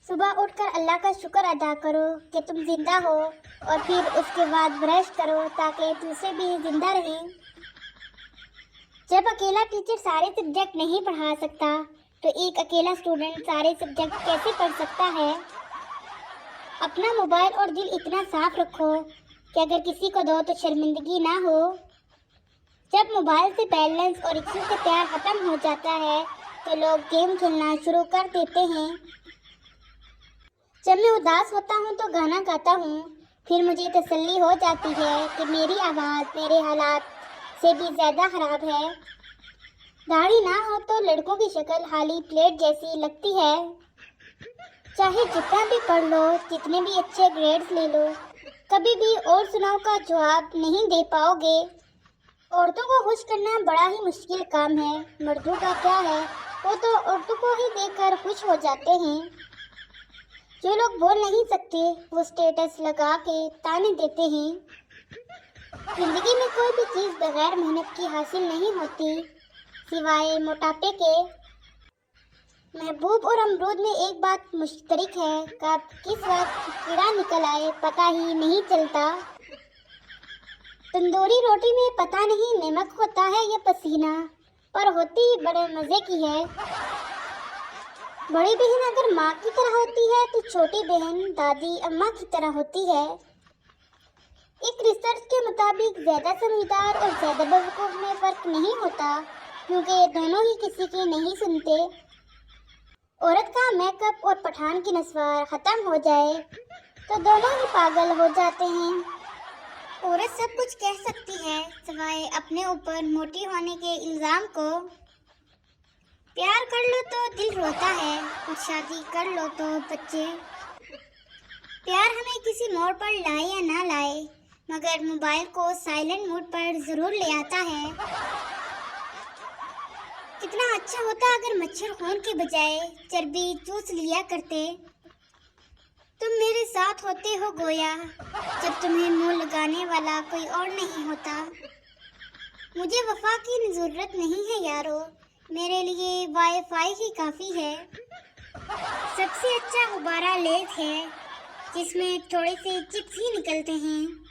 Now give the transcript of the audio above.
صبح اٹھ کر اللہ کا شکر ادا کرو کہ تم زندہ ہو، اور پھر اس کے بعد برش کرو تاکہ دوسرے بھی زندہ رہیں۔ جب اکیلا ٹیچر سارے سبجیکٹ نہیں پڑھا سکتا تو ایک اکیلا اسٹوڈنٹ سارے سبجیکٹ کیسے پڑھ سکتا ہے؟ اپنا موبائل اور دل اتنا صاف رکھو کہ اگر کسی کو دو تو شرمندگی نہ ہو۔ جب موبائل سے بیلنس اور ایک سے پیار ختم ہو جاتا ہے تو لوگ گیم کھیلنا شروع کر دیتے ہیں۔ جب میں اداس ہوتا ہوں تو گانا گاتا ہوں، پھر مجھے تسلی ہو جاتی ہے کہ میری آواز میرے حالات سے بھی زیادہ خراب ہے۔ داڑھی نہ ہو تو لڑکوں کی شکل خالی پلیٹ جیسی لگتی ہے۔ چاہے جتنا بھی پڑھ لو، جتنے بھی اچھے گریڈز لے لو، کبھی بھی اور سناؤ کا جواب نہیں دے پاؤ گے۔ عورتوں کو خوش کرنا بڑا ہی مشکل کام ہے، مردوں کا کیا ہے، وہ تو عورتوں کو ہی دیکھ کر خوش ہو جاتے ہیں۔ جو لوگ بول نہیں سکتے وہ سٹیٹس لگا کے تانے دیتے ہیں۔ زندگی میں کوئی بھی چیز بغیر محنت کی حاصل نہیں ہوتی سوائے موٹاپے کے۔ محبوب اور امرود میں ایک بات مشترک ہے، کب کس وقت کیڑا نکل آئے پتہ ہی نہیں چلتا۔ تندوری روٹی میں پتہ نہیں نمک ہوتا ہے یا پسینہ، پر ہوتی بڑے مزے کی ہے۔ بڑی بہن اگر ماں کی طرح ہوتی ہے تو چھوٹی بہن دادی اماں کی طرح ہوتی ہے۔ ایک ریسرچ کے مطابق زیادہ سمجھدار اور زیادہ بیوقوف میں فرق نہیں ہوتا، کیونکہ دونوں ہی کسی کی نہیں سنتے۔ عورت کا میک اپ اور پٹھان کی نسوار ختم ہو جائے تو دونوں ہی پاگل ہو جاتے ہیں۔ عورت سب کچھ کہہ سکتی ہے سوائے اپنے اوپر موٹی ہونے کے الزام کو۔ پیار کر لو تو دل روتا ہے اور شادی کر لو تو بچے۔ پیار ہمیں کسی موڑ پر لائے یا نہ لائے، مگر موبائل کو سائلنٹ موڈ پر ضرور لے آتا ہے۔ کتنا اچھا ہوتا اگر مچھر خون کے بجائے چربی چوس لیا کرتے۔ تم میرے ساتھ ہوتے ہو گویا جب تمہیں منہ لگانے والا کوئی اور نہیں ہوتا۔ مجھے وفا کی ضرورت نہیں ہے یارو، میرے لیے وائی فائی ہی کافی ہے۔ سب سے اچھا غبارہ لیز ہے جس میں تھوڑے سے چپس ہی نکلتے ہیں۔